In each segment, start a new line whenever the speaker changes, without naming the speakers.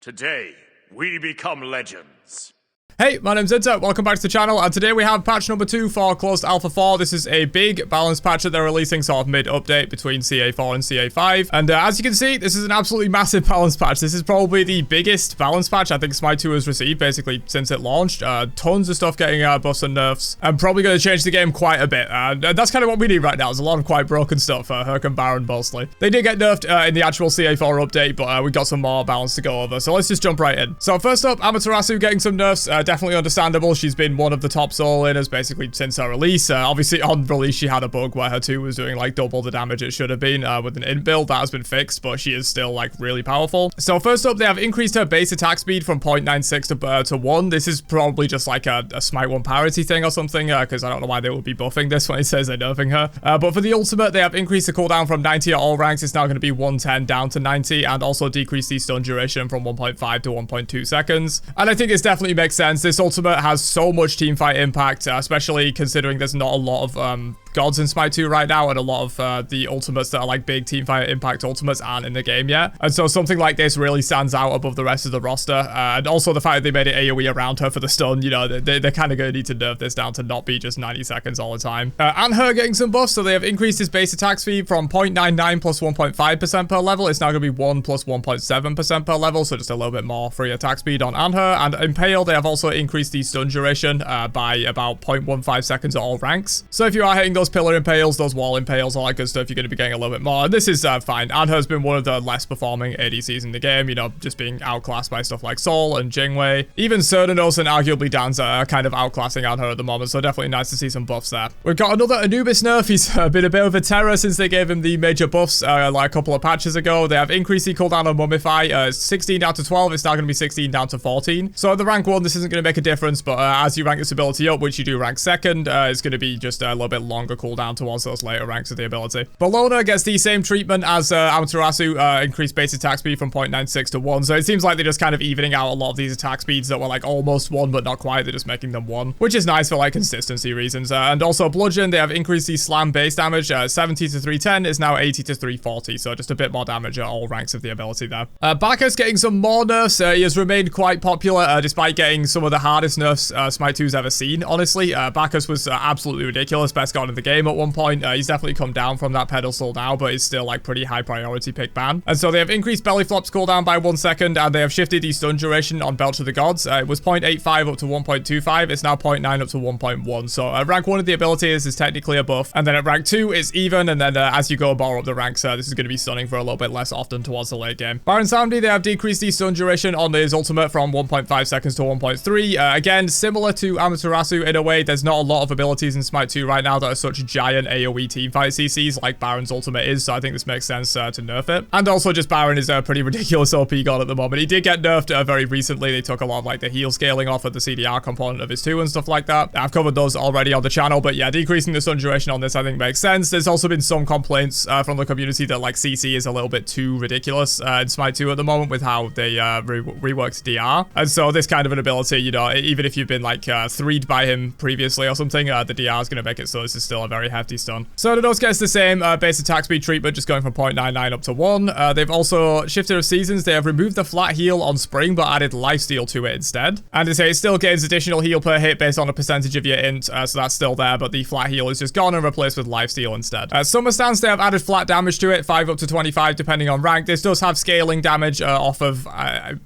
Today, we become legends.
Hey, my name's Inter, welcome back to the channel, and today we have patch number 2 for Closed Alpha 4. This is a big balance patch that they're releasing sort of mid-update between CA4 and CA5. And as you can see, this is an absolutely massive balance patch. This is probably the biggest balance patch I think Smite 2 has received, basically, since it launched. Tons of stuff getting buffs and nerfs, and probably going to change the game quite a bit. That's kind of what we need right now. There's a lot of quite broken stuff, Herc and Baron mostly. They did get nerfed in the actual CA4 update, but we got some more balance to go over, so let's just jump right in. So first up, Amaterasu getting some nerfs, definitely understandable. She's been one of the top solo laners basically since her release. Obviously on release she had a bug where her 2 was doing like double the damage it should have been with an int build. That has been fixed, but she is still like really powerful. So first up, they have increased her base attack speed from 0.96 to 1. This is probably just like a Smite 1 parity thing or something, because I don't know why they would be buffing this when it says they're nerfing her. But for the ultimate, they have increased the cooldown from 90 at all ranks. It's now going to be 110 down to 90, and also decreased the stun duration from 1.5 to 1.2 seconds. And I think this definitely makes sense. This ultimate has so much teamfight impact, especially considering there's not a lot of gods in Smite 2 right now, and a lot of the ultimates that are like big teamfight impact ultimates aren't in the game yet. And so something like this really stands out above the rest of the roster. And also the fact that they made it AoE around her for the stun, you know, they're kind of going to need to nerf this down to not be just 90 seconds all the time. And her getting some buffs, so they have increased his base attack speed from 0.99 plus 1.5% per level. It's now going to be 1 plus 1.7% per level, so just a little bit more free attack speed on Anher. And Impale, they have also increased the stun duration by about 0.15 seconds at all ranks. So if you are hitting those pillar impales, those wall impales, all that good stuff, you're going to be getting a little bit more. And this is fine. Anher's been one of the less performing ADCs in the game, you know, just being outclassed by stuff like Sol and Jingwei. Even Cerdanos and arguably Danza are kind of outclassing Anher at the moment, so definitely nice to see some buffs there. We've got another Anubis nerf. He's been a bit of a terror since they gave him the major buffs like a couple of patches ago. They have increased the cooldown on Mummify, 16 down to 12. It's now going to be 16 down to 14. So at the rank 1, this isn't going to make a difference, but as you rank this ability up, which you do rank 2nd, it's going to be just a little bit longer cooldown towards those later ranks of the ability. Bellona gets the same treatment as Amaterasu, increased base attack speed from 0.96 to 1. So it seems like they're just kind of evening out a lot of these attack speeds that were like almost 1 but not quite. They're just making them 1, which is nice for like consistency reasons. And also Bludgeon, they have increased the slam base damage, 70 to 310 is now 80 to 340, so just a bit more damage at all ranks of the ability there. Bacchus getting some more nerfs. He has remained quite popular despite getting some of the hardest nerfs Smite 2's ever seen, honestly. Bacchus was absolutely ridiculous, best god in the game at one point. He's definitely come down from that pedestal now, but it's still like pretty high priority pick ban. And so they have increased belly flops cooldown by 1 second, and they have shifted the stun duration on Belch of the Gods. It was 0.85 up to 1.25. It's now 0.9 up to 1.1. So rank 1 of the ability is technically a buff, and then at rank 2 it's even, and then as you go more up the ranks, this is going to be stunning for a little bit less often towards the late game. Baron Samedi, they have decreased the stun duration on his ultimate from 1.5 seconds to 1.3. Again, similar to Amaterasu in a way. There's not a lot of abilities in Smite 2 right now that are such giant AoE teamfight CCs like Baron's ultimate is, so I think this makes sense to nerf it. And also just Baron is a pretty ridiculous OP god at the moment. He did get nerfed very recently. They took a lot of like the heal scaling off of the CDR component of his 2 and stuff like that. I've covered those already on the channel, but yeah, decreasing the stun duration on this I think makes sense. There's also been some complaints from the community that like CC is a little bit too ridiculous in Smite 2 at the moment with how they reworked DR. And so this kind of an ability, you know, even if you've been like 3'd by him previously or something, the DR is going to make it so this is still a very hefty stun. Cerdanos gets the same base attack speed treatment, just going from 0.99 up to 1. They've also shifted of seasons. They have removed the flat heal on Spring, but added lifesteal to it instead. And they say it still gains additional heal per hit based on a percentage of your int, so that's still there, but the flat heal is just gone and replaced with lifesteal instead. Summer Stance, they have added flat damage to it, 5 up to 25 depending on rank. This does have scaling damage off of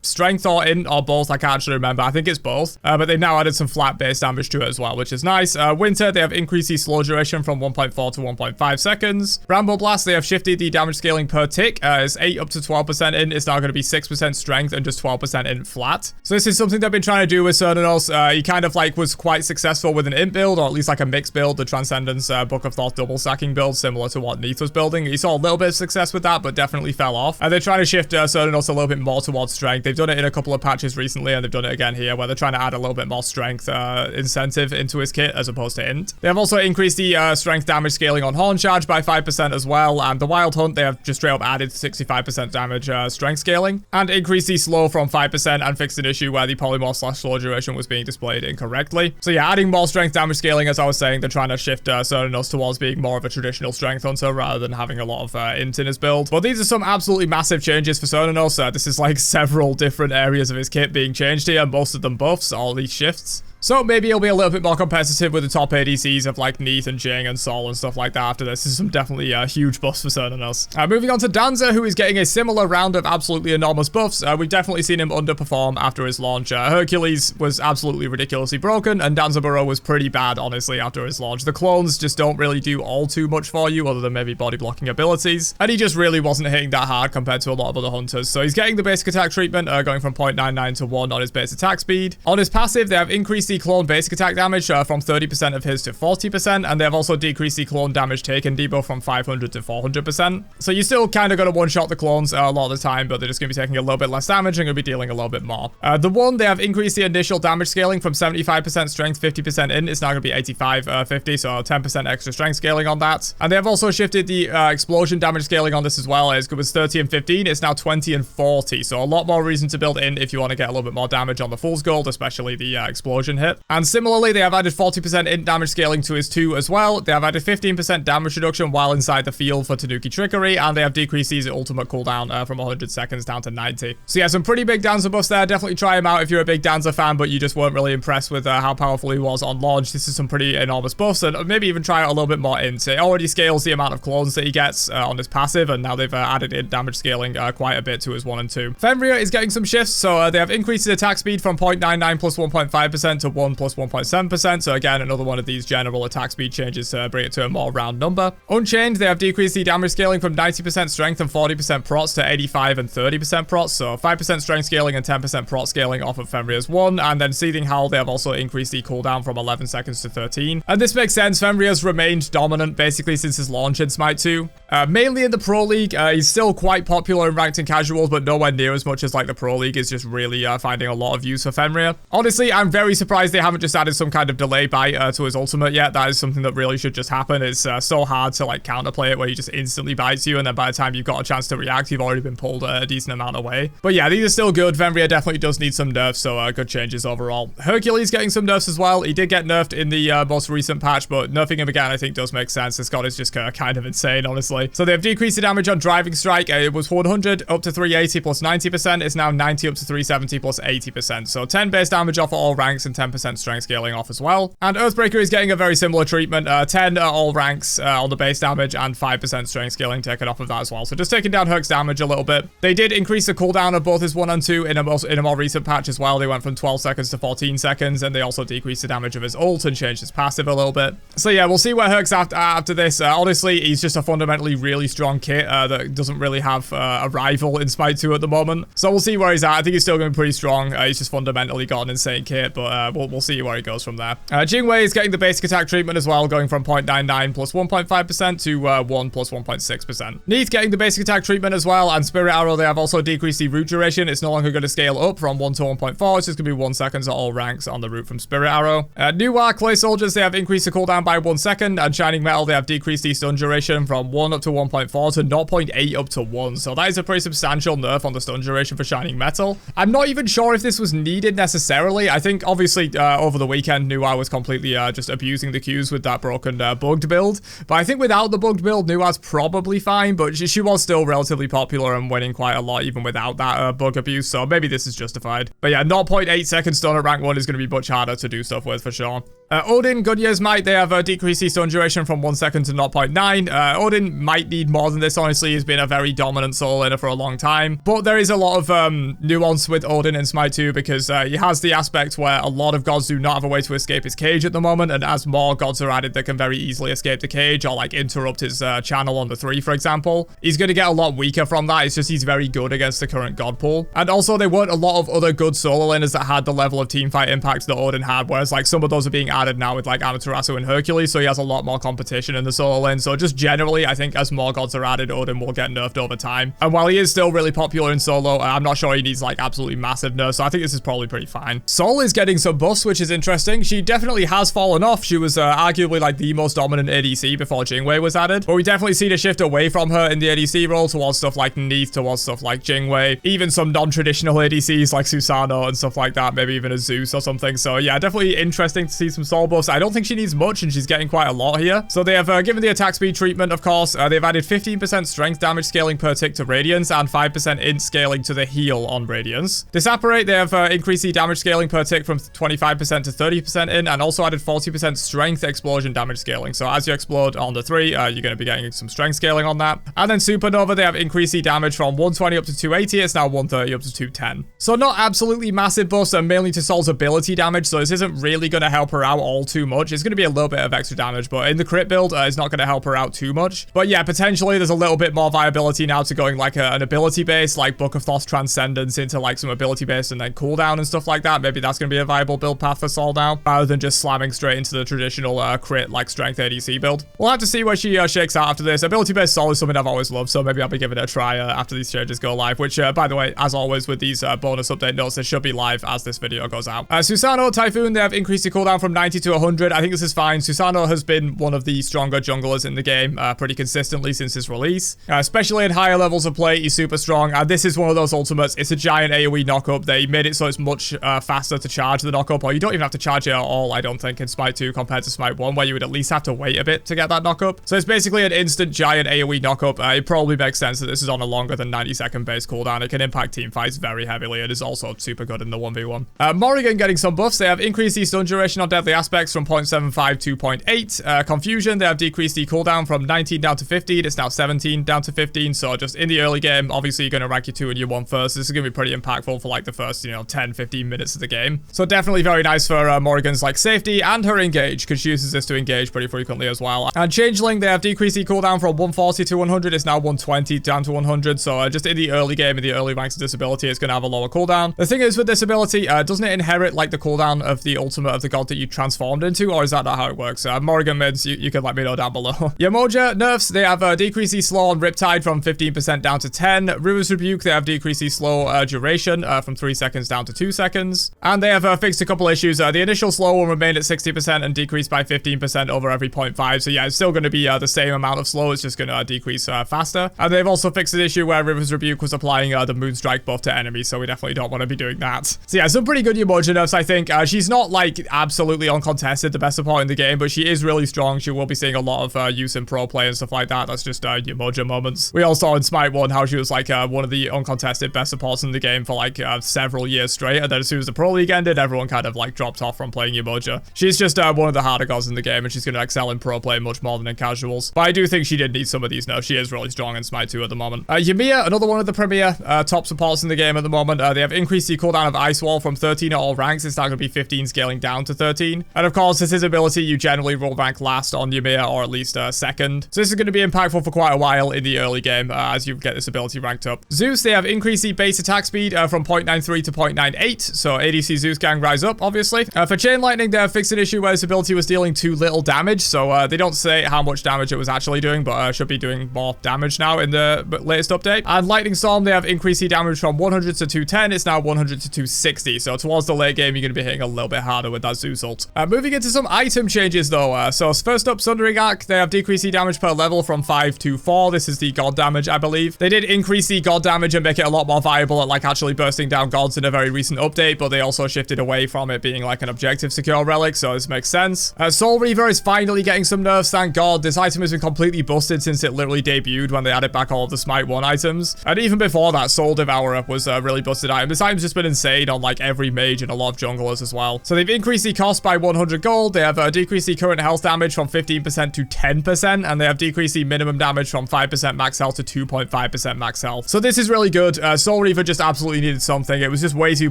strength or int or both. I can't actually remember. I think it's both, but they've now added some flat base damage to it as well, which is nice. Winter, they have increased the slow duration from 1.4 to 1.5 seconds. Rambo Blast, they have shifted the damage scaling per tick. It's 8 up to 12% in. It's now going to be 6% strength and just 12% in flat. So this is something they've been trying to do with Cerdanos. He kind of like was quite successful with an int build, or at least like a mixed build, the Transcendence Book of Thoth double stacking build, similar to what Neath was building. He saw a little bit of success with that, but definitely fell off. And they're trying to shift Cerdanos a little bit more towards strength. They've done it in a couple of patches recently, and they've done it again here, where they're trying to add a little bit more strength incentive into his kit as opposed to int. They have also increased the strength damage scaling on Horn Charge by 5% as well, and the Wild Hunt, they have just straight up added 65% damage strength scaling, and increased the slow from 5% and fixed an issue where the polymorph / slow duration was being displayed incorrectly. So yeah, adding more strength damage scaling, as I was saying, they're trying to shift Cernanos towards being more of a traditional strength hunter rather than having a lot of int in his build. But these are some absolutely massive changes for Cernanos. This is like several different areas of his kit being changed here, most of them buffs, all these shifts. So maybe he'll be a little bit more competitive with the top ADCs of like Neith and Jing and Sol and stuff like that after this. This is some definitely huge buffs for Cernanos. Moving on to Danza, who is getting a similar round of absolutely enormous buffs. We've definitely seen him underperform after his launch. Hercules was absolutely ridiculously broken, and Danza Burrow was pretty bad, honestly, after his launch. The clones just don't really do all too much for you, other than maybe body blocking abilities. And he just really wasn't hitting that hard compared to a lot of other hunters. So he's getting the basic attack treatment, going from 0.99 to 1 on his base attack speed. On his passive, they have increased the clone basic attack damage from 30% of his to 40%, and they have also decreased the clone damage taken debuff from 500 to 400%. So you still kind of got to one-shot the clones a lot of the time, but they're just going to be taking a little bit less damage and going to be dealing a little bit more. The one, they have increased the initial damage scaling from 75% strength, 50% in. It's now going to be 85, 50, so 10% extra strength scaling on that. And they have also shifted the explosion damage scaling on this as well. It was 30 and 15, it's now 20 and 40, so a lot more reason to build in if you want to get a little bit more damage on the Fool's Gold, especially the explosion hit. And similarly, they have added 40% int damage scaling to his 2 as well. They have added 15% damage reduction while inside the field for Tanuki Trickery, and they have decreased his ultimate cooldown from 100 seconds down to 90. So yeah, some pretty big Danza buffs there. Definitely try him out if you're a big Danza fan, but you just weren't really impressed with how powerful he was on launch. This is some pretty enormous buffs, and maybe even try out a little bit more int. It already scales the amount of clones that he gets on his passive, and now they've added int damage scaling quite a bit to his 1 and 2. Fenrir is getting some shifts, so they have increased his attack speed from 0.99 plus 1.5% to 1 plus 1.7%. So again, another one of these general attack speed changes to bring it to a more round number. Unchained, they have decreased the damage scaling from 90% strength and 40% prots to 85 and 30% prots. So 5% strength scaling and 10% prot scaling off of Fenrir's 1. And then Seething Howl, they have also increased the cooldown from 11 seconds to 13. And this makes sense. Fenrir's remained dominant basically since his launch in Smite 2. Mainly in the Pro League, he's still quite popular in ranked and casuals, but nowhere near as much as like the Pro League is just really finding a lot of use for Fenrir. Honestly, I'm very surprised they haven't just added some kind of delay bite to his ultimate yet. That is something that really should just happen. It's so hard to like counterplay it where he just instantly bites you, and then by the time you've got a chance to react, you've already been pulled a decent amount away. But yeah, these are still good. Fenrir definitely does need some nerfs, so good changes overall. Hercules getting some nerfs as well. He did get nerfed in the most recent patch, but nerfing him again I think does make sense. This god is just kind of insane, honestly. So they've decreased the damage on Driving Strike. It was 100 up to 380 plus 90%. It's now 90 up to 370 plus 80%. So 10 base damage off at all ranks and 10% strength scaling off as well. And Earthbreaker is getting a very similar treatment. 10 at all ranks on the base damage and 5% strength scaling taken off of that as well. So just taking down Herc's damage a little bit. They did increase the cooldown of both his 1 and 2 in a more recent patch as well. They went from 12 seconds to 14 seconds, and they also decreased the damage of his ult and changed his passive a little bit. So yeah, we'll see where Herc's after this. Honestly, he's just a fundamentally really strong kit that doesn't really have a rival in Smite 2 at the moment. So we'll see where he's at. I think he's still going to be pretty strong. He's just fundamentally got an insane kit, but we'll see where he goes from there. Jingwei is getting the basic attack treatment as well, going from 0.99 plus 1.5% to 1 plus 1.6%. Neith getting the basic attack treatment as well, and Spirit Arrow, they have also decreased the route duration. It's no longer going to scale up from 1 to 1.4. It's just going to be 1 second at all ranks on the route from Spirit Arrow. New Clay Soldiers, they have increased the cooldown by 1 second, and Shining Metal, they have decreased the stun duration from 1 up to 1.4 to 0.8 up to 1. So that is a pretty substantial nerf on the stun duration for Shining Metal. I'm not even sure if this was needed necessarily. I think obviously over the weekend, Nuwa was completely just abusing the Qs with that broken bugged build. But I think without the bugged build, Nuwa's probably fine, but she was still relatively popular and winning quite a lot even without that bug abuse, so maybe this is justified. But yeah, 0.8 second stun at rank 1 is going to be much harder to do stuff with for sure. Odin, Goodyear's Might, they have decreased the stun duration from 1 second to 0.9. Odin might need more than this, honestly. He's been a very dominant solo laner for a long time. But there is a lot of nuance with Odin in Smite 2 because he has the aspect where a lot of gods do not have a way to escape his cage at the moment, and as more gods are added that can very easily escape the cage or like interrupt his channel on the 3, for example, he's going to get a lot weaker from that. It's just he's very good against the current god pool. And also there weren't a lot of other good solo laners that had the level of teamfight impact that Odin had, whereas like some of those are being added added now with like Amaterasu and Hercules, so he has a lot more competition in the solo lane. So just generally, I think as more gods are added, Odin will get nerfed over time. And while he is still really popular in solo, I'm not sure he needs like absolutely massive nerfs, so I think this is probably pretty fine. Sol is getting some buffs, which is interesting. She definitely has fallen off. She was arguably like the most dominant ADC before Jingwei was added, but we definitely see a shift away from her in the ADC role towards stuff like Neith, towards stuff like Jingwei, even some non-traditional ADCs like Susano and stuff like that, maybe even a Zeus or something. So yeah, definitely interesting to see some Sol buffs. I don't think she needs much, and she's getting quite a lot here. So they have given the attack speed treatment, of course. They've added 15% strength damage scaling per tick to Radiance and 5% int scaling to the heal on Radiance. Disapparate, they have increased the damage scaling per tick from 25% to 30% in, and also added 40% strength explosion damage scaling. So as you explode on the 3, you're going to be getting some strength scaling on that. And then Supernova, they have increased the damage from 120 up to 280. It's now 130 up to 210. So not absolutely massive buffs, and mainly to Sol's ability damage, so this isn't really going to help her out all too much. It's going to be a little bit of extra damage, but in the crit build, it's not going to help her out too much. But yeah, potentially there's a little bit more viability now to going like an ability base, like Book of Thoth Transcendence into like some ability base and then cooldown and stuff like that. Maybe that's going to be a viable build path for Sol now, rather than just slamming straight into the traditional crit like strength ADC build. We'll have to see where she shakes out after this. Ability based Sol is something I've always loved, so maybe I'll be giving it a try after these changes go live, which by the way, as always with these bonus update notes, they should be live as this video goes out. Susano, Typhoon, they have increased the cooldown from 90 to 100. I think this is fine. Susano has been one of the stronger junglers in the game pretty consistently since his release, especially in higher levels of play. He's super strong, and this is one of those ultimates. It's a giant AoE knockup. They made it so it's much faster to charge the knockup, or you don't even have to charge it at all, I don't think, in Smite 2 compared to Smite 1, where you would at least have to wait a bit to get that knockup. So it's basically an instant giant AoE knockup. It probably makes sense that this is on a longer than 90-second base cooldown. It can impact team fights very heavily. It is also super good in the 1v1. Morrigan getting some buffs. They have increased the stun duration on deadly aspects from 0.75 to 0.8. Confusion, they have decreased the cooldown from 19 down to 15. It's now 17 down to 15. So just in the early game, obviously you're going to rank your 2 and your 1 first. This is going to be pretty impactful for like the first, 10, 15 minutes of the game. So definitely very nice for Morrigan's like safety and her engage, because she uses this to engage pretty frequently as well. And Changeling, they have decreased the cooldown from 140 to 100. It's now 120 down to 100. So just in the early game, in the early ranks of this ability, it's going to have a lower cooldown. The thing is with this ability, doesn't it inherit like the cooldown of the ultimate of the god that you transformed into, or is that not how it works? Morrigan mids, you can let me know down below. Yamoja nerfs, they have decreased the slow on Riptide from 15% down to 10. Ruin's Rebuke, they have decreased the slow duration from 3 seconds down to 2 seconds. And they have fixed a couple issues. The initial slow will remain at 60% and decrease by 15% over every 0.5. So yeah, it's still going to be the same amount of slow. It's just going to decrease faster. And they've also fixed an issue where River's Rebuke was applying the Moonstrike buff to enemies, so we definitely don't want to be doing that. So yeah, some pretty good Yamoja nerfs, I think. She's not like absolutely uncontested, the best support in the game, but she is really strong. She will be seeing a lot of use in pro play and stuff like that. That's just Yamoja moments. We all saw in Smite 1 how she was like one of the uncontested best supports in the game for like several years straight, and then as soon as the pro league ended, everyone kind of like dropped off from playing Yamoja. She's just one of the harder gods in the game, and she's going to excel in pro play much more than in casuals. But I do think she did need some of these nerfs. She is really strong in Smite 2 at the moment. Ymir, another one of the premier top supports in the game at the moment. They have increased the cooldown of Ice Wall from 13 at all ranks. It's now going to be 15, scaling down to 13. And of course, this is his ability. You generally roll rank last on Ymir, or at least second. So this is going to be impactful for quite a while in the early game as you get this ability ranked up. Zeus, they have increased the base attack speed from 0.93 to 0.98. So ADC Zeus gang rise up, obviously. For Chain Lightning, they have fixed an issue where this ability was dealing too little damage. So they don't say how much damage it was actually doing, but should be doing more damage now in the latest update. And Lightning Storm, they have increased the damage from 100 to 210. It's now 100 to 260. So towards the late game, you're going to be hitting a little bit harder with that Zeus ult. Moving into some item changes though. So first up, Sundering Arc, they have decreased the damage per level from 5 to 4. This is the god damage, I believe. They did increase the god damage and make it a lot more viable at like actually bursting down gods in a very recent update, but they also shifted away from it being like an objective secure relic, so this makes sense. Soul Reaver is finally getting some nerfs, thank god. This item has been completely busted since it literally debuted when they added back all of the Smite 1 items. And even before that, Soul Devourer was a really busted item. This item's just been insane on like every mage and a lot of junglers as well. So they've increased the cost by 100 gold. They have decreased the current health damage from 15% to 10%, and they have decreased the minimum damage from 5% max health to 2.5% max health. So this is really good. Soul Reaver just absolutely needed something. It was just way too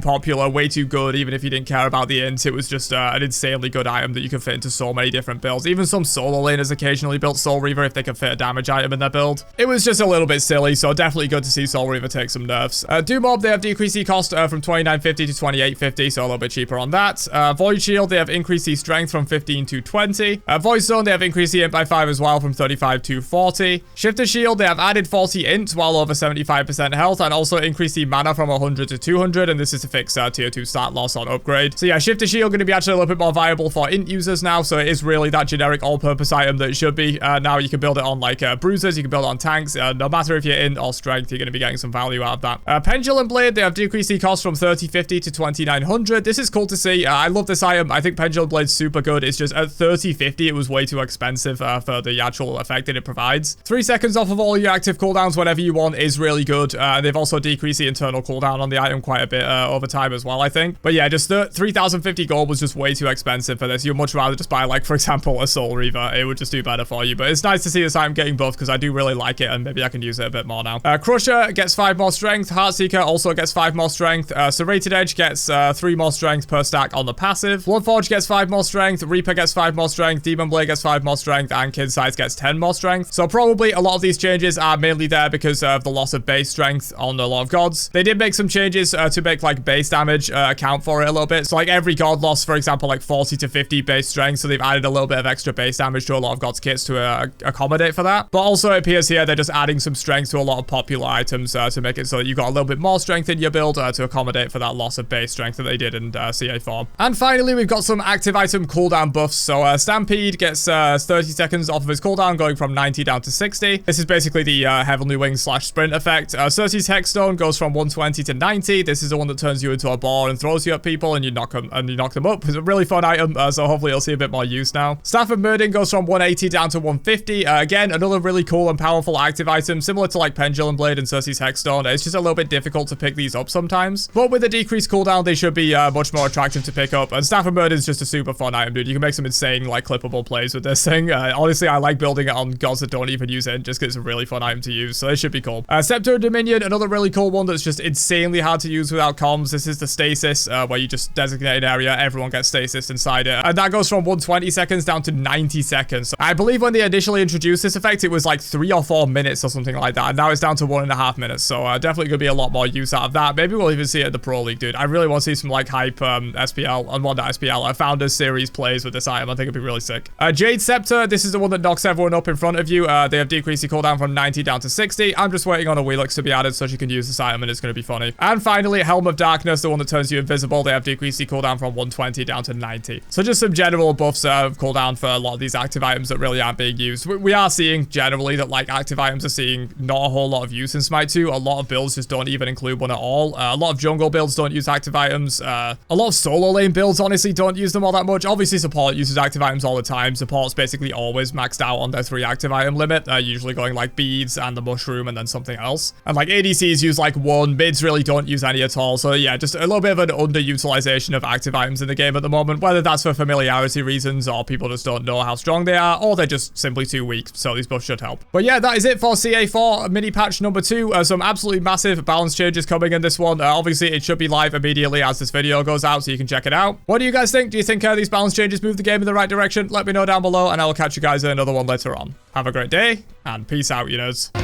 popular, way too good, even if you didn't care about the int. It was just an insanely good item that you can fit into so many different builds. Even some solo laners occasionally built Soul Reaver if they could fit a damage item in their build. It was just a little bit silly, so definitely good to see Soul Reaver take some nerfs. Doom Mob, they have decreased the cost from 29.50 to 28.50, so a little bit cheaper on that. Void Shield, they have increased increased the strength from 15 to 20. Voice Zone, they have increased the int by 5 as well from 35 to 40. Shifter Shield, they have added 40 int while over 75% health and also increased the mana from 100 to 200, and this is to fix tier 2 stat loss on upgrade. So yeah, Shifter Shield going to be actually a little bit more viable for int users now, so it is really that generic all-purpose item that it should be. Now you can build it on like bruisers, you can build it on tanks, no matter if you're int or strength, you're going to be getting some value out of that. Pendulum Blade, they have decreased the cost from 3050 to 2900. This is cool to see. I love this item. I think Pendulum Blade's super good. It's just at 3050, it was way too expensive for the actual effect that it provides. 3 seconds off of all your active cooldowns whenever you want is really good. They've also decreased the internal cooldown on the item quite a bit over time as well, I think. But yeah, just 3050 gold was just way too expensive for this. You'd much rather just buy, like, for example, a Soul Reaver. It would just do better for you. But it's nice to see this item getting buffed because I do really like it, and maybe I can use it a bit more now. Crusher gets 5 more strength. Heartseeker also gets 5 more strength. Serrated Edge gets 3 more strength per stack on the passive. Bloodforge gets 5 more strength. Reaper gets 5 more strength. Demon Blade gets 5 more strength. And Kid Size gets 10 more strength. So probably a lot of these changes are mainly there because of the loss of base strength on a lot of gods. They did make some changes to make like base damage account for it a little bit. So like every god lost, for example, like 40 to 50 base strength. So they've added a little bit of extra base damage to a lot of gods kits to accommodate for that. But also it appears here they're just adding some strength to a lot of popular items to make it so that you've got a little bit more strength in your build to accommodate for that loss of base strength that they did in CA4. And finally, we've got some active item cooldown buffs. So Stampede gets 30 seconds off of his cooldown, going from 90 down to 60. This is basically the Heavenly Wing / sprint effect. Cersei's Hexstone goes from 120 to 90. This is the one that turns you into a ball and throws you at people and you knock them up. It's a really fun item, so hopefully you'll see a bit more use now. Staff of Murdering goes from 180 down to 150. Again, another really cool and powerful active item, similar to like Pendulum Blade and Cersei's Hexstone. It's just a little bit difficult to pick these up sometimes, but with a decreased cooldown, they should be much more attractive to pick up. And Staff of Murder is just a super fun item, dude. You can make some insane like clippable plays with this thing. Honestly, I like building it on gods that don't even use it just because it's a really fun item to use, so it should be cool. Scepter of Dominion, another really cool one that's just insanely hard to use without comms. This is the stasis, where you just designate an area, everyone gets stasis inside it, and that goes from 120 seconds down to 90 seconds. So I believe when they initially introduced this effect, it was like 3 or 4 minutes or something like that, and now it's down to 1.5 minutes, so definitely gonna be a lot more use out of that. Maybe we'll even see it at the Pro League, dude. I really want to see some like hype SPL, and well, not SPL, Founders Series plays with this item. I think it'd be really sick. Jade Scepter, this is the one that knocks everyone up in front of you. They have decreased the cooldown from 90 down to 60. I'm just waiting on a Wheelix to be added so she can use this item and it's going to be funny. And finally, Helm of Darkness, the one that turns you invisible. They have decreased the cooldown from 120 down to 90. So just some general buffs of cooldown for a lot of these active items that really aren't being used. We are seeing generally that like active items are seeing not a whole lot of use in Smite 2. A lot of builds just don't even include one at all. A lot of jungle builds don't use active items. A lot of solo lane builds honestly don't use them all that much. Obviously support uses active items all the time. Support's basically always maxed out on their 3 active item limit, usually going like beads and the mushroom and then something else. And like ADCs use like 1, mids really don't use any at all. So yeah, just a little bit of an underutilization of active items in the game at the moment, whether that's for familiarity reasons or people just don't know how strong they are, or they're just simply too weak. So these buffs should help. But yeah, that is it for CA4 mini patch number 2. Some absolutely massive balance changes coming in this one. Obviously it should be live immediately as this video goes out, so you can check it out. What do you guys think? Do you think these balance changes move the game in the right direction? Let me know down below, and I will catch you guys in another one later on. Have a great day, and peace out, you nerds.